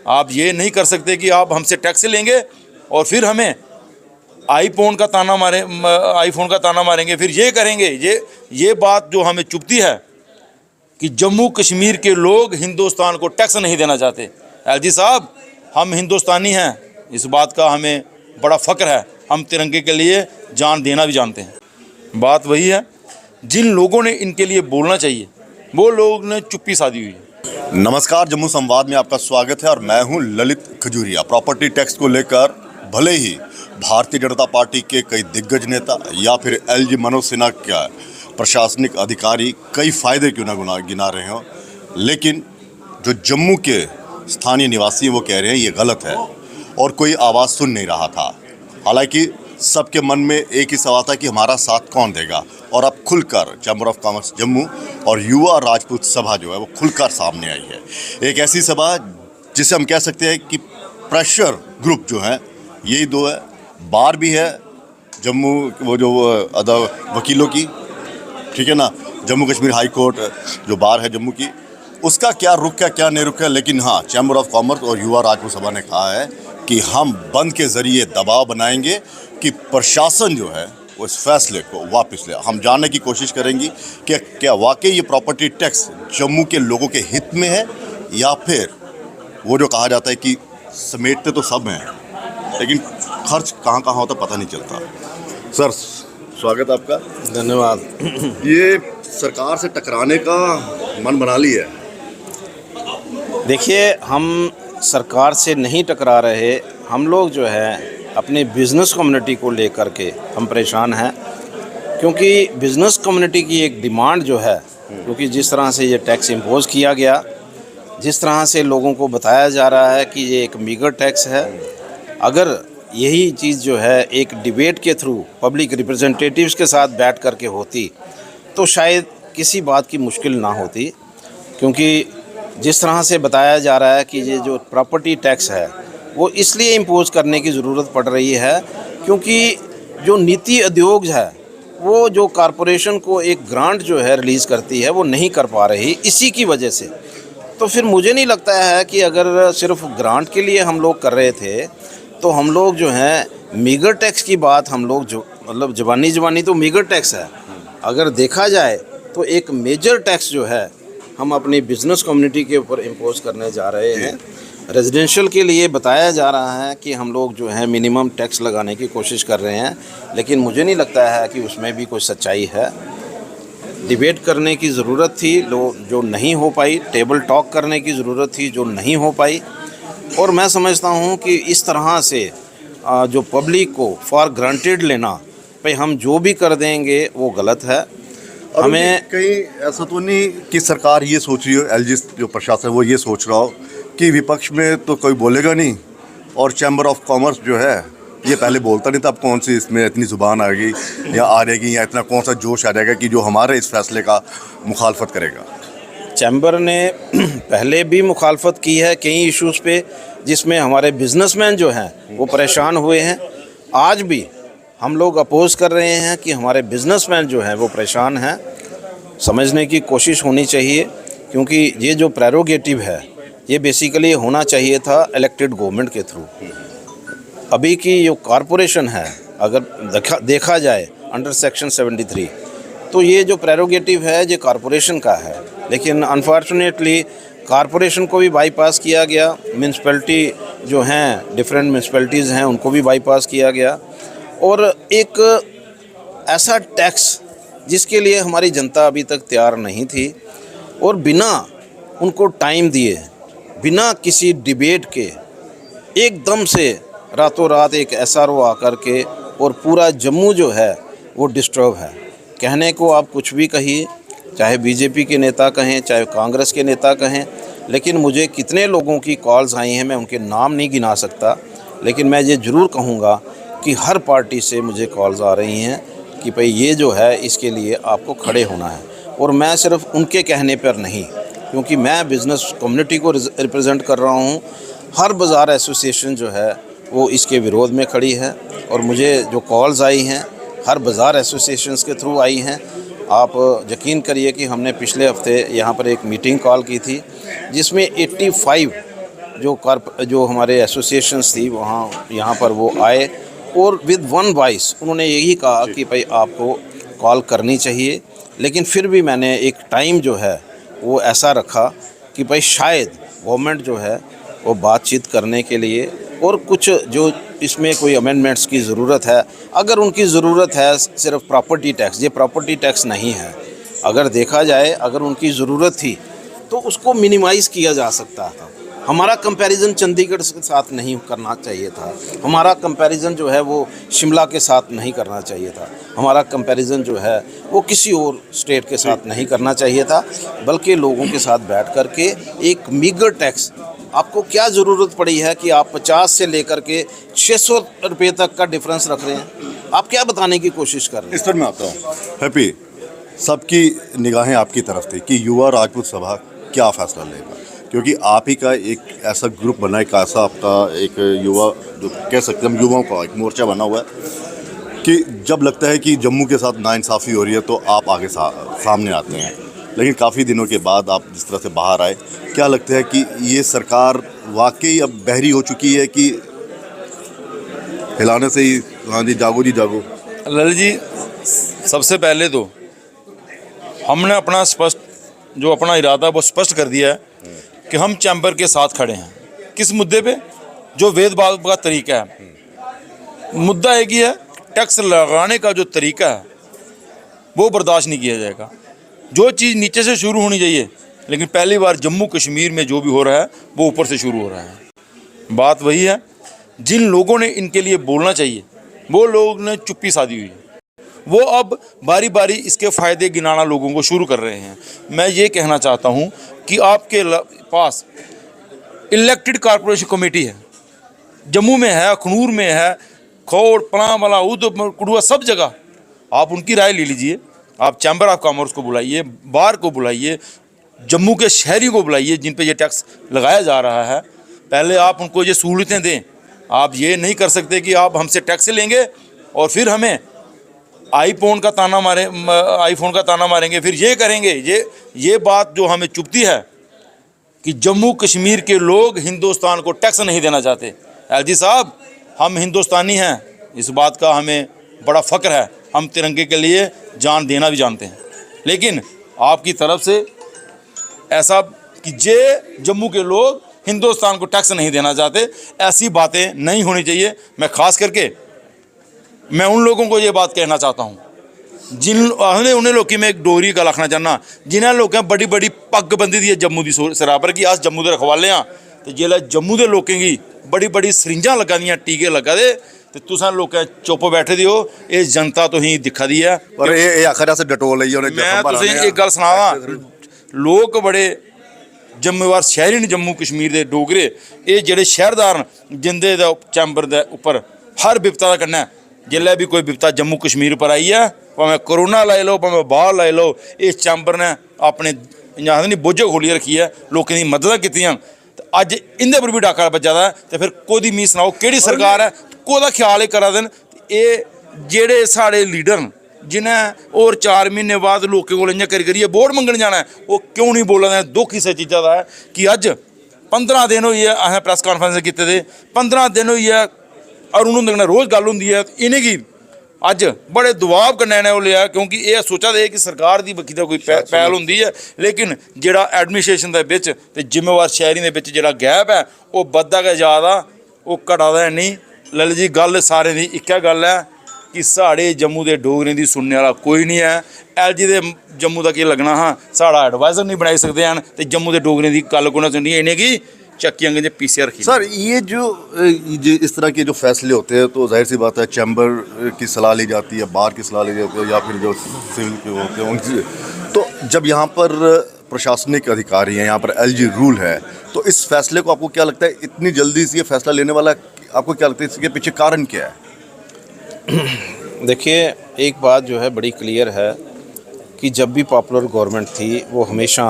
आप ये नहीं कर सकते कि आप हमसे टैक्स लेंगे और फिर हमें आईफोन का ताना मारेंगे, फिर ये करेंगे। ये बात जो हमें चुभती है कि जम्मू कश्मीर के लोग हिंदुस्तान को टैक्स नहीं देना चाहते। एलजी साहब, हम हिंदुस्तानी हैं, इस बात का हमें बड़ा फ़ख्र है। हम तिरंगे के लिए जान देना भी जानते हैं। बात वही है, जिन लोगों ने इनके लिए बोलना चाहिए वो लोग ने चुप्पी साधी हुई है। नमस्कार, जम्मू संवाद में आपका स्वागत है और मैं हूं ललित खजूरिया। प्रॉपर्टी टैक्स को लेकर भले ही भारतीय जनता पार्टी के कई दिग्गज नेता या फिर एलजी मनोज सिन्हा का प्रशासनिक अधिकारी कई फ़ायदे क्यों ना गिना रहे हों, लेकिन जो जम्मू के स्थानीय निवासी वो कह रहे हैं ये गलत है और कोई आवाज़ सुन नहीं रहा था। हालांकि सबके मन में एक ही सवाल था कि हमारा साथ कौन देगा, और अब खुलकर चैम्बर ऑफ कॉमर्स जम्मू और युवा राजपूत सभा जो है वो खुलकर सामने आई है। एक ऐसी सभा जिसे हम कह सकते हैं कि प्रेशर ग्रुप जो है यही दो है। बार भी है जम्मू, वो जो अदा वकीलों की, ठीक है ना, जम्मू कश्मीर हाई कोर्ट जो बार है जम्मू की, उसका क्या रुख है क्या नहीं रुख है। लेकिन हाँ, चैम्बर ऑफ कॉमर्स और युवा राजपूत सभा ने कहा है कि हम बंद के ज़रिए दबाव बनाएंगे कि प्रशासन जो है वो इस फैसले को वापस ले। हम जानने की कोशिश करेंगी कि क्या वाकई ये प्रॉपर्टी टैक्स जम्मू के लोगों के हित में है या फिर वो जो कहा जाता है कि समेटते तो सब हैं लेकिन खर्च कहाँ कहाँ होता पता नहीं चलता। सर, स्वागत आपका। धन्यवाद। ये सरकार से टकराने का मन बना लिया है। देखिए, हम सरकार से नहीं टकरा रहे, हम लोग जो है अपने बिज़नेस कम्युनिटी को लेकर के हम परेशान हैं, क्योंकि बिज़नेस कम्युनिटी की एक डिमांड जो है, क्योंकि जिस तरह से ये टैक्स इम्पोज़ किया गया, जिस तरह से लोगों को बताया जा रहा है कि ये एक मीगर टैक्स है, अगर यही चीज़ जो है एक डिबेट के थ्रू पब्लिक रिप्रेजेंटेटिव्स के साथ बैठ करके होती तो शायद किसी बात की मुश्किल ना होती। क्योंकि जिस तरह से बताया जा रहा है कि ये जो प्रॉपर्टी टैक्स है वो इसलिए इम्पोज़ करने की ज़रूरत पड़ रही है क्योंकि जो नीति उद्योग है वो जो कॉरपोरेशन को एक ग्रांट जो है रिलीज़ करती है वो नहीं कर पा रही, इसी की वजह से। तो फिर मुझे नहीं लगता है कि अगर सिर्फ ग्रांट के लिए हम लोग कर रहे थे तो हम लोग जो हैं मीगर टैक्स की बात हम लोग जो मतलब ज़बानी तो मीगर टैक्स है, अगर देखा जाए तो एक मेजर टैक्स जो है हम अपनी बिज़नेस कम्युनिटी के ऊपर इम्पोज करने जा रहे हैं। रेजिडेंशियल के लिए बताया जा रहा है कि हम लोग जो है मिनिमम टैक्स लगाने की कोशिश कर रहे हैं, लेकिन मुझे नहीं लगता है कि उसमें भी कोई सच्चाई है। डिबेट करने की ज़रूरत थी जो नहीं हो पाई, टेबल टॉक करने की ज़रूरत थी जो नहीं हो पाई, और मैं समझता हूँ कि इस तरह से जो पब्लिक को फॉर ग्रांटेड लेना, भाई हम जो भी कर देंगे वो गलत है। हमें कहीं ऐसा तो नहीं कि सरकार ये सोच रही हो, एलजी जो प्रशासन वो ये सोच रहा हो कि विपक्ष में तो कोई बोलेगा नहीं और चैम्बर ऑफ कॉमर्स जो है ये पहले बोलता नहीं था, अब कौन सी इसमें इतनी ज़ुबान आ गई या आ रहेगी या इतना कौन सा जोश आ जाएगा कि जो हमारे इस फैसले का मुखालफत करेगा। चैम्बर ने पहले भी मुखालफत की है कई इश्यूज़ पे, जिसमें हमारे बिजनेसमैन जो हैं वो परेशान हुए हैं। आज भी हम लोग अपोज़ कर रहे हैं कि हमारे बिजनेसमैन जो हैं वो परेशान हैं। समझने की कोशिश होनी चाहिए, क्योंकि ये जो प्रेरोगेटिव है ये बेसिकली होना चाहिए था इलेक्टेड गवर्नमेंट के थ्रू। अभी की जो कॉरपोरेशन है, अगर देखा जाए अंडर सेक्शन 73, तो ये जो प्रेरोगेटिव है ये कॉरपोरेशन का है, लेकिन अनफॉर्चुनेटली कॉरपोरेशन को भी बाईपास किया गया। म्यूनसिपैलिटी जो हैं, डिफरेंट म्यूनसिपैलिटीज़ हैं, उनको भी बाईपास किया गया, और एक ऐसा टैक्स जिसके लिए हमारी जनता अभी तक तैयार नहीं थी, और बिना उनको टाइम दिए, बिना किसी डिबेट के एकदम से रातों रात एक SRO आकर के, और पूरा जम्मू जो है वो डिस्टर्ब है। कहने को आप कुछ भी कहिए, चाहे बीजेपी के नेता कहें, चाहे कांग्रेस के नेता कहें, लेकिन मुझे कितने लोगों की कॉल्स आई हैं, मैं उनके नाम नहीं गिना सकता, लेकिन मैं ये ज़रूर कहूँगा कि हर पार्टी से मुझे कॉल्स आ रही हैं कि भाई ये जो है इसके लिए आपको खड़े होना है। और मैं सिर्फ उनके कहने पर नहीं, क्योंकि मैं बिज़नेस कम्युनिटी को रिप्रेजेंट कर रहा हूँ, हर बाज़ार एसोसिएशन जो है वो इसके विरोध में खड़ी है, और मुझे जो कॉल्स आई हैं हर बाज़ार एसोसिएशंस के थ्रू आई हैं। आप यकीन करिए कि हमने पिछले हफ्ते यहाँ पर एक मीटिंग कॉल की थी जिसमें 85 जो हमारे एसोसिएशंस थी वहाँ यहाँ पर वो आए और विद वन वॉइस उन्होंने यही कहा कि भाई आपको कॉल करनी चाहिए। लेकिन फिर भी मैंने एक टाइम जो है वो ऐसा रखा कि भाई शायद गवर्नमेंट जो है वो बातचीत करने के लिए और कुछ जो इसमें कोई अमेंडमेंट्स की ज़रूरत है, अगर उनकी ज़रूरत है सिर्फ प्रॉपर्टी टैक्स, ये प्रॉपर्टी टैक्स नहीं है, अगर देखा जाए अगर उनकी ज़रूरत थी तो उसको मिनिमाइज़ किया जा सकता था। हमारा कंपैरिजन चंडीगढ़ के साथ नहीं करना चाहिए था, हमारा कंपैरिजन जो है वो शिमला के साथ नहीं करना चाहिए था, हमारा कंपैरिजन जो है वो किसी और स्टेट के साथ नहीं करना चाहिए था, बल्कि लोगों के साथ बैठ कर के एक मीगर टैक्स, आपको क्या ज़रूरत पड़ी है कि आप 50 से लेकर के 600 रुपये तक का डिफरेंस रख रहे हैं? आप क्या बताने की कोशिश कर रहे हैं? इस पर मैं आता हूँ। हैप्पी, सबकी निगाहें आपकी तरफ थी कि युवा राजपूत सभा क्या फैसला लेगा, क्योंकि आप ही का एक ऐसा ग्रुप बना है, एक ऐसा आपका एक युवा जो कह सकते हैं हम युवाओं का एक मोर्चा बना हुआ है कि जब लगता है कि जम्मू के साथ नाइंसाफ़ी हो रही है तो आप आगे सामने आते हैं। लेकिन काफ़ी दिनों के बाद आप जिस तरह से बाहर आए, क्या लगता है कि ये सरकार वाकई अब बहरी हो चुकी है कि हिलाने से ही हाँ जी जागो ललित जी, सबसे पहले तो हमने अपना अपना इरादा वो स्पष्ट कर दिया है कि हम चैम्बर के साथ खड़े हैं। किस मुद्दे पे? जो भेदभाव का तरीका है। मुद्दा एक ही है, टैक्स लगाने का जो तरीका है वो बर्दाश्त नहीं किया जाएगा। जो चीज़ नीचे से शुरू होनी चाहिए, लेकिन पहली बार जम्मू कश्मीर में जो भी हो रहा है वो ऊपर से शुरू हो रहा है। बात वही है, जिन लोगों ने इनके लिए बोलना चाहिए वो लोग ने चुप्पी साधी हुई है, वो अब बारी बारी इसके फ़ायदे गिनाना लोगों को शुरू कर रहे हैं। मैं ये कहना चाहता हूँ कि आपके पास इलेक्टेड कॉरपोरेशन कमेटी है, जम्मू में है, अखनूर में है, खौड़, पलामला, उधमपुर, कुड़ुआ, सब जगह आप उनकी राय ले लीजिए। आप चैम्बर ऑफ कॉमर्स को बुलाइए, बार को बुलाइए, जम्मू के शहरी को बुलाइए जिन पे ये टैक्स लगाया जा रहा है। पहले आप उनको ये सहूलतें दें। आप ये नहीं कर सकते कि आप हमसे टैक्स लेंगे और फिर हमें आईफोन का ताना मारेंगे, फिर ये करेंगे। ये बात जो हमें चुभती है कि जम्मू कश्मीर के लोग हिंदुस्तान को टैक्स नहीं देना चाहते। एलजी साहब, हम हिंदुस्तानी हैं, इस बात का हमें बड़ा फ़ख्र है, हम तिरंगे के लिए जान देना भी जानते हैं। लेकिन आपकी तरफ से ऐसा कि जम्मू के लोग हिंदुस्तान को टैक्स नहीं देना चाहते, ऐसी बातें नहीं होनी चाहिए। मैं ख़ास करके मैं उन लोगों को ये बात कहना चाहता हूँ उन्हें लोग मैं एक डोगरी गल आखना चाहना, जिन्हें लोगों बड़ी बड़ी पग बंधी दी है जम्मू की सिरा पर कि अस जम्मू के रखवाले हाँ, तो जिसलै जम्मू के लोगों की बड़ी बड़ी सरिंजां लगा दियां, टीके लगा दे, तो तुसां लोग चुप बैठे दी हो। ये जनता तुसीं दिक्खा दी है। पर ये आखिर से डटोल लई उन्हें मैं तुसें एक गल सनावां, लोग बड़े जिम्मेवार शहरी ने जम्मू कश्मीर के डोगरे, ये जेह्ड़े शहरदार न जिंदे चैम्बर के उपर हर बिपता का कन्नै, जिसलै भी कोई बिपता जम्मू कश्मीर पर आई है, भावें करोना लाई लो, भावें बाहर लाई लो, इस चैम्बर ने अपने आखदे नहीं बोझे खोलियै रखी है, लोगों दी मदद कीतियां। अज इंदे पर भी डाका बज्जा दा है, तो फिर कोदी मीं सनाओ केड़ी सरकार है, कोदा ख्याल ही करा देन। ये जेह्ड़े साढ़े लीडर न जिन्हें और 4 महीने बाद लोगों को इ'यां करियै वोट मंगन जाना है, वो क्यों नहीं बोला दे? दुख इस चीज़ा का है कि अज 15 दिन होई है असें प्रैस कानफ्रेंस कीते दे, 15 दिन होई है अरुण हुंदे कन्नै रोज़ गल हुंदी है। इ'नेंगी अज बड़े दबाव कन्नै इ'नें ओह् लिया, क्योंकि ये सोचा दे कि सरकार दी बक्खी दा कोई पहल हुंदी है, लेकिन जेह्ड़ा एडमिनिस्ट्रेशन दे बिच ते जिम्मेवार शहरी दे बिच जेह्ड़ा गैप है वो बधदा गै जा दा, वो घटा दा नहीं। ललित जी, गल सारें दी इक्कै गल है कि साढ़े जम्मू के डोगरें दी सुनने वाला कोई नहीं है। एलजी दे जम्मू का केह् लगना हाँ, साढ़ा एडवाइज़र नहीं बनाई सकते हैं, तो जम्मू के डोगरें दी गल कोई ना सुननी है, इन्हें की चक्की अंगे पीछे रखी। सर, ये जो इस तरह के जो फैसले होते हैं तो जाहिर सी बात है चैम्बर की सलाह ली जाती है, बार की सलाह ली जाती है, या फिर जो सिविल के होते हैं उनकी। तो जब यहाँ पर प्रशासनिक अधिकारी हैं, यहाँ पर एलजी रूल है, तो इस फैसले को आपको क्या लगता है इतनी जल्दी से ये फैसला लेने वाला, आपको क्या लगता है इसके पीछे कारण क्या है? देखिए, एक बात जो है बड़ी क्लियर है कि जब भी पॉपुलर गवर्नमेंट थी वो हमेशा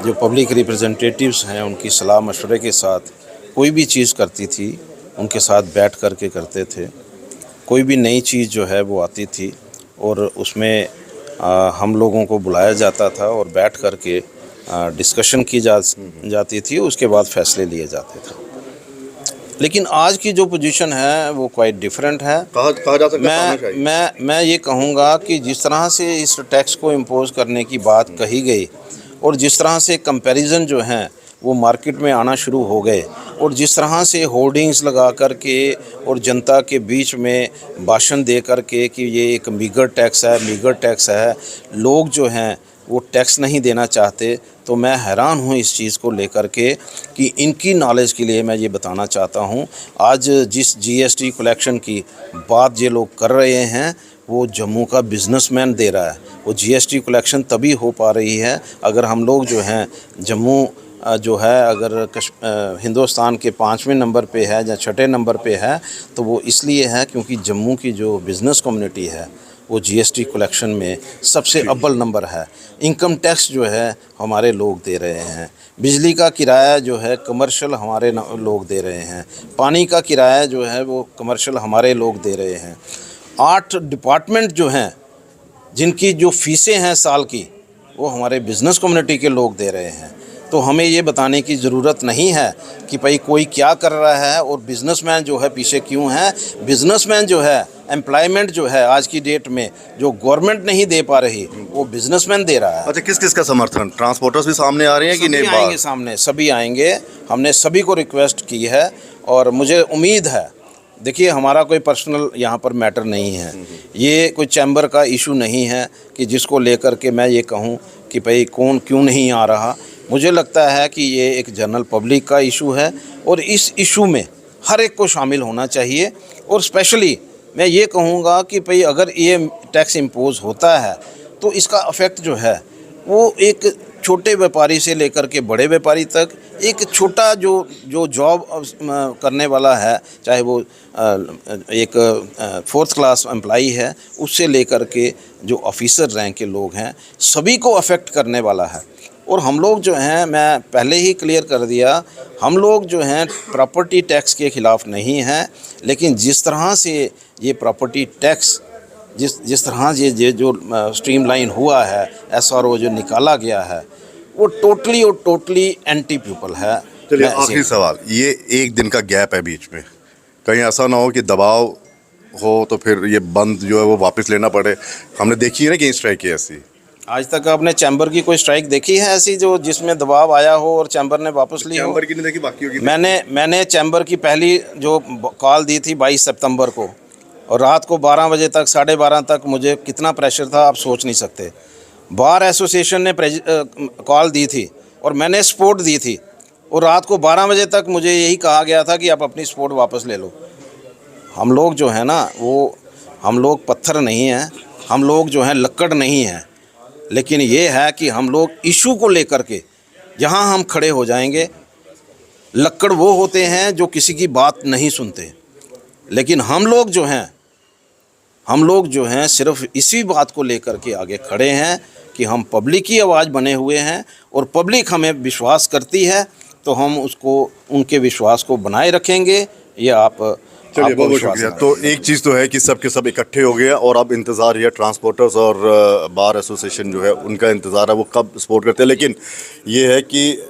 जो पब्लिक रिप्रेजेंटेटिव्स हैं उनकी सलाह मशवरे के साथ कोई भी चीज़ करती थी, उनके साथ बैठ कर के करते थे। कोई भी नई चीज़ जो है वो आती थी और उसमें हम लोगों को बुलाया जाता था और बैठ कर के डिस्कशन की जाती थी, उसके बाद फैसले लिए जाते थे। लेकिन आज की जो पोजीशन है वो क्वाइट डिफरेंट है। कहा जा सकता है मैं ये कहूँगा कि जिस तरह से इस टैक्स को इम्पोज करने की बात कही गई और जिस तरह से कंपैरिजन जो हैं वो मार्केट में आना शुरू हो गए और जिस तरह से होर्डिंग्स लगा कर के और जनता के बीच में भाषण दे कर के कि ये एक मीगर टैक्स है, लोग जो हैं वो टैक्स नहीं देना चाहते, तो मैं हैरान हूँ इस चीज़ को लेकर के कि इनकी नॉलेज के लिए मैं ये बताना चाहता हूँ, आज जिस जीएसटी कलेक्शन की बात ये लोग कर रहे हैं वो जम्मू का बिजनेसमैन दे रहा है। वो जीएसटी कलेक्शन तभी हो पा रही है अगर हम लोग जो हैं जम्मू जो है अगर हिंदुस्तान के 5वें नंबर पे है या 6ठे नंबर पे है तो वो इसलिए है क्योंकि जम्मू की जो बिज़नेस कम्युनिटी है वो जीएसटी कलेक्शन में सबसे अव्वल नंबर है। इनकम टैक्स जो है हमारे लोग दे रहे हैं, बिजली का किराया जो है कमर्शियल हमारे लोग दे रहे हैं, पानी का किराया जो है वो कमर्शियल हमारे लोग दे रहे हैं। 8 डिपार्टमेंट जो हैं जिनकी जो फीसें हैं साल की वो हमारे बिज़नेस कम्युनिटी के लोग दे रहे हैं। तो हमें ये बताने की ज़रूरत नहीं है कि भाई कोई क्या कर रहा है और बिज़नेसमैन जो है पीछे क्यों है। बिज़नेसमैन जो है एम्प्लॉयमेंट जो है आज की डेट में जो गवर्नमेंट नहीं दे पा रही वो बिज़नेसमैन दे रहा है। अच्छा, किस किस का समर्थन? ट्रांसपोर्टर्स भी सामने आ रहे हैं कि नहीं? आएंगे सामने, सभी आएंगे। हमने सभी को रिक्वेस्ट की है और मुझे उम्मीद है, देखिए हमारा कोई पर्सनल यहाँ पर मैटर नहीं है, ये कोई चैम्बर का इशू नहीं है कि जिसको लेकर के मैं ये कहूँ कि भाई कौन क्यों नहीं आ रहा। मुझे लगता है कि ये एक जनरल पब्लिक का इशू है और इस इशू में हर एक को शामिल होना चाहिए। और स्पेशली मैं ये कहूँगा कि भाई अगर ये टैक्स इम्पोज होता है तो इसका इफ़ेक्ट जो है वो एक छोटे व्यापारी से लेकर के बड़े व्यापारी तक, एक छोटा जो जॉब करने वाला है, चाहे वो एक 4th क्लास एम्प्लॉई है, उससे लेकर के जो ऑफिसर रैंक के लोग हैं, सभी को अफेक्ट करने वाला है। और हम लोग जो हैं, मैं पहले ही क्लियर कर दिया, हम लोग जो हैं प्रॉपर्टी टैक्स के ख़िलाफ़ नहीं हैं, लेकिन जिस तरह से ये प्रॉपर्टी टैक्स जिस तरह ये जो स्ट्रीमलाइन हुआ है, SRO जो निकाला गया है, वो टोटली एंटी पीपल है। चलिए आखिरी सवाल, ये एक दिन का गैप है बीच में, कहीं ऐसा ना हो कि दबाव हो तो फिर ये बंद जो है वो वापस लेना पड़े? हमने देखी है ना कि स्ट्राइक ऐसी, आज तक आपने चैम्बर की कोई स्ट्राइक देखी है ऐसी जो जिसमें दबाव आया हो और चैम्बर ने वापस ली हो? चैम्बर की नहीं देखी, बाकी होगी। मैंने चैम्बर की पहली जो कॉल दी थी 22 सितंबर को, और रात को 12 बजे तक 12:30 तक मुझे कितना प्रेशर था आप सोच नहीं सकते। बार एसोसिएशन ने कॉल दी थी और मैंने सपोर्ट दी थी, और रात को 12 बजे तक मुझे यही कहा गया था कि आप अपनी सपोर्ट वापस ले लो। हम लोग जो है ना वो, हम लोग पत्थर नहीं हैं, हम लोग जो हैं लक्कड़ नहीं हैं, लेकिन ये है कि हम लोग इशू को लेकर के जहाँ हम खड़े हो जाएंगे, लक्कड़ वो होते हैं जो किसी की बात नहीं सुनते, लेकिन हम लोग जो हैं सिर्फ इसी बात को लेकर के आगे खड़े हैं कि हम पब्लिक की आवाज़ बने हुए हैं और पब्लिक हमें विश्वास करती है तो हम उसको, उनके विश्वास को बनाए रखेंगे। ये चलिए, बहुत शुक्रिया। तो एक चीज़ तो है कि सब के सब इकट्ठे हो गए और अब इंतज़ार है ट्रांसपोर्टर्स और बार एसोसिएशन जो है उनका इंतज़ार है वो कब सपोर्ट करते हैं। लेकिन ये है कि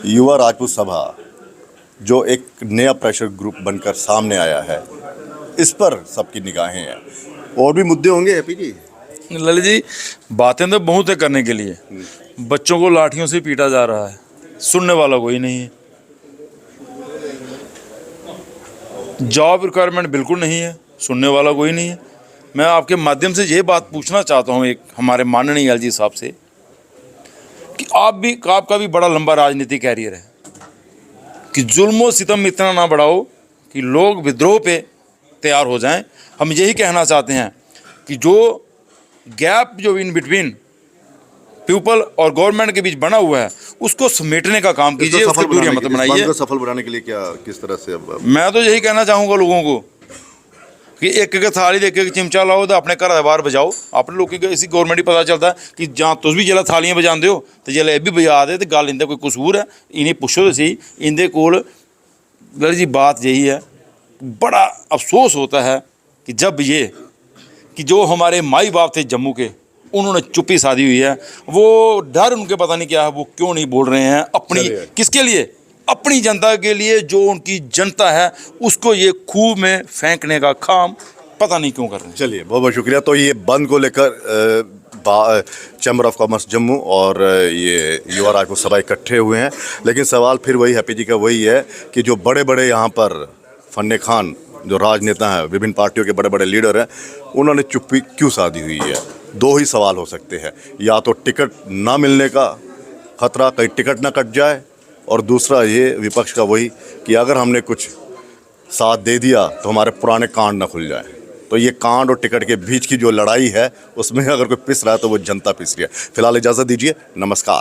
युवा राजपूत सभा जो एक नया प्रेशर ग्रुप बनकर सामने आया है, इस पर सबकी निगाहें हैं। और भी मुद्दे होंगे हैप्पी जी? ललित जी, बातें तो बहुत है करने के लिए, बच्चों को लाठियों से पीटा जा रहा है, सुनने वाला कोई नहीं है। जॉब रिक्वायरमेंट बिल्कुल नहीं है, सुनने वाला कोई नहीं है। मैं आपके माध्यम से ये बात पूछना चाहता हूँ एक हमारे माननीय एलजी साहब से कि आपका भी बड़ा लंबा राजनीतिक कैरियर है कि जुल्म और सितम इतना ना बढ़ाओ कि लोग विद्रोह पे तैयार हो जाएं। हम यही कहना चाहते हैं कि जो गैप जो इन बिटवीन पीपल और गवर्नमेंट के बीच बना हुआ है उसको समेटने का काम कीजिए, उसको दूरियां मत बनाइए। सफल बनाने के लिए क्या, किस तरह से? अब मैं तो यही कहना चाहूँगा लोगों को कि एक एक थाली एक एक चिमचा लाओ तो अपने घर बाहर बजाओ। अपने लोगों को इसी गवर्नमेंट ही पता चलता है कि जहाँ तुम भी जिला थालियां बजाते हो तो जिला भी बजा दे तो गल इंदा कोई कसूर है, इन्हें पुछो तो सही। इंदे कोल जी बात यही है, बड़ा अफसोस होता है कि जब ये कि जो हमारे माई बाप थे जम्मू के, उन्होंने चुप्पी साधी हुई है। वो डर उनके पता नहीं क्या है, वो क्यों नहीं बोल रहे हैं अपनी, चलिए। किसके लिए, अपनी जनता के लिए। जो उनकी जनता है उसको ये खूह में फेंकने का काम पता नहीं क्यों कर रहे हैं। चलिए, बहुत बहुत शुक्रिया। तो ये बंद को लेकर चैम्बर ऑफ कॉमर्स जम्मू और ये युवा राजपूत सभा इकट्ठे हुए हैं, लेकिन सवाल फिर वही हैप्पी जी का वही है कि जो बड़े बड़े यहाँ पर फन्ने खान जो राजनेता हैं, विभिन्न पार्टियों के बड़े बड़े लीडर हैं, उन्होंने चुप्पी क्यों साधी हुई है। दो ही सवाल हो सकते हैं, या तो टिकट ना मिलने का खतरा, कहीं टिकट ना कट जाए, और दूसरा ये विपक्ष का वही कि अगर हमने कुछ साथ दे दिया तो हमारे पुराने कांड ना खुल जाए। तो ये कांड और टिकट के बीच की जो लड़ाई है, उसमें अगर कोई पिस रहा है तो वो जनता पिस रही है। फिलहाल इजाज़त दीजिए, नमस्कार।